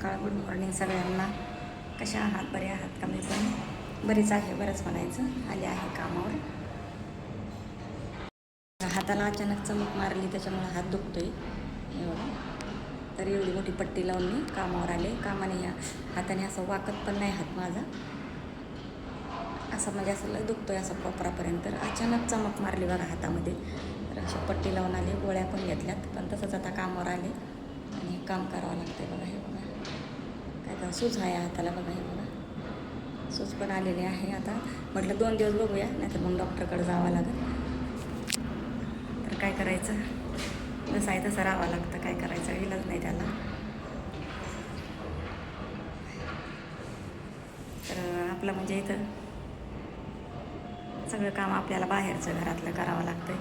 सकाळ, good morning सगळ्यांना. कशा आहात? बरे आहात का? मी पण बरीच आहे, बरंच म्हणायचं. आले आहे कामावर. हाताला अचानक चमक मारली त्याच्यामुळे हात दुखतोय एवढा. तर एवढी मोठी पट्टी लावून मी कामावर आले. कामाने या हाताने असं वाकत पण नाही हात माझा, असं म्हणजे असं लय दुखतोय असं कोपरापर्यंत. अचानक चमक मारली बघा हातामध्ये. तर अशी पट्टी लावून आली, गोळ्या पण घेतल्यात. पण तसंच आता कामावर आले आणि काम करावं लागतंय बघा. हे बघा काय करा, सूज आहे हाताला बघा. हे बघा सूज पण आलेली आहे. आता म्हटलं 2 दिवस बघूया, नाहीतर मग डॉक्टरकडे जावं लागेल. तर काय करायचं, जसं आहे तसं राहावं लागतं. काय करायचं, इलाज नाही त्याला. तर आपलं म्हणजे इथं सगळं काम आपल्याला बाहेरचं घरातलं करावं लागतंय.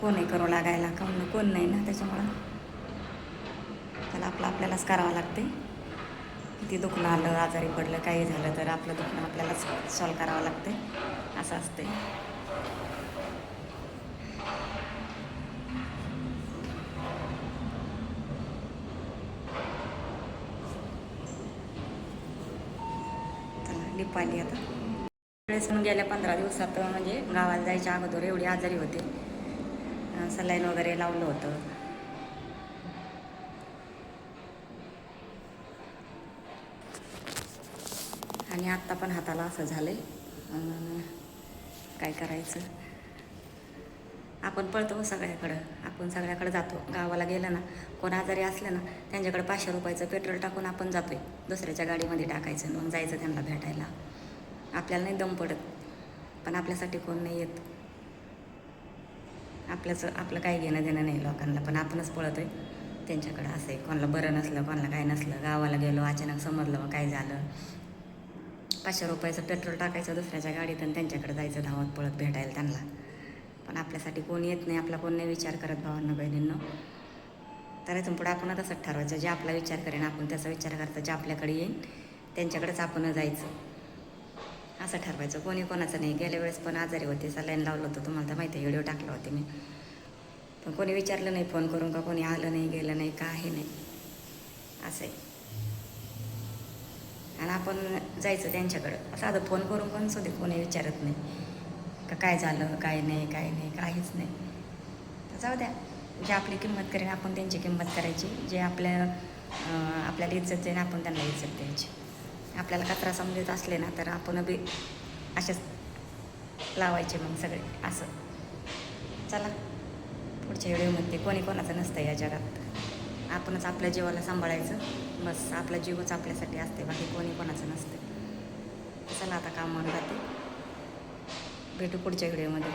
कोणही करू लागायला, कोण नाही ना, त्याच्यामुळं त्याला आपल्यालाच करावं लागते. किती दुखणं आलं, आजारी पडलं, काही झालं तर आपलं दुखणं आपल्यालाच सॉल्व करावं लागते, असं असते. चला लिप आली आता. वेळेस मग गेल्या 15 दिवसात म्हणजे गावाला जायच्या अगोदर एवढी आजारी होते. सलाईन वगैरे लावलं होतं. आणि आत्ता पण हाताला असं झालंय. काय करायचं, आपण पळतो सगळ्याकडं, आपण सगळ्याकडे जातो. गावाला गेलं ना, कोण आजारी असलं ना, त्यांच्याकडे 500 रुपयाचं पेट्रोल टाकून आपण जातोय. दुसऱ्याच्या गाडीमध्ये टाकायचं, मग जायचं त्यांना भेटायला. आपल्याला नाही दम पडत, पण आपल्यासाठी कोण नाही येत. आपलं काही घेणं देणं नाही लोकांना, पण आपणच पळतोय त्यांच्याकडं. असं आहे, कोणाला बरं नसलं, कोणाला काय नसलं, गावाला गेलो, अचानक समजलं मग काय झालं, 500 रुपयाचं पेट्रोल टाकायचं दुसऱ्याच्या गाडीत आणि त्यांच्याकडे जायचं धावत पळत भेटायला त्यांना. पण आपल्यासाठी कोण येत नाही, आपला कोण नाही विचार करत भावांना बहिणींनो. तर इथून पुढे आपण तसंच ठरवायचं, जे आपला विचार करेन आपण त्याचा विचार करता, जे आपल्याकडे येईन त्यांच्याकडेच आपण जायचं, असं ठरवायचं. कोणी कोणाचं नाही. गेल्या वेळेस पण आजारी होते, सलाईन लावलं होतं, तुम्हाला तर माहिती आहे, व्हिडिओ टाकला होते मी. पण कोणी विचारलं नाही फोन करून, का कोणी आलं नाही, गेलं नाही, काही नाही, असं आहे. आणि आपण जायचं त्यांच्याकडं. साधं फोन करून पण सुद्धा कोणी विचारत नाही का काय झालं, काय नाही, काय नाही, काहीच नाही. तर जाऊ द्या, जे आपली किंमत करेन आपण त्यांची किंमत करायची. जे आपल्याला इज्जत देईन आपण त्यांना इज्जत द्यायची. आपल्याला कचरा समजत असले ना, तर आपण बी असेच लावायचे मग सगळे, असं. चला पुढच्या व्हिडिओमध्ये. कोणी कोणाचं नसतं या जगात, आपणच आपल्या जीवाला सांभाळायचं बस. आपला जीवच आपल्यासाठी असते, बाकी कोणी कोणाचं नसते. चला आता कामावर जाते, भेटू पुढच्या व्हिडिओमध्ये.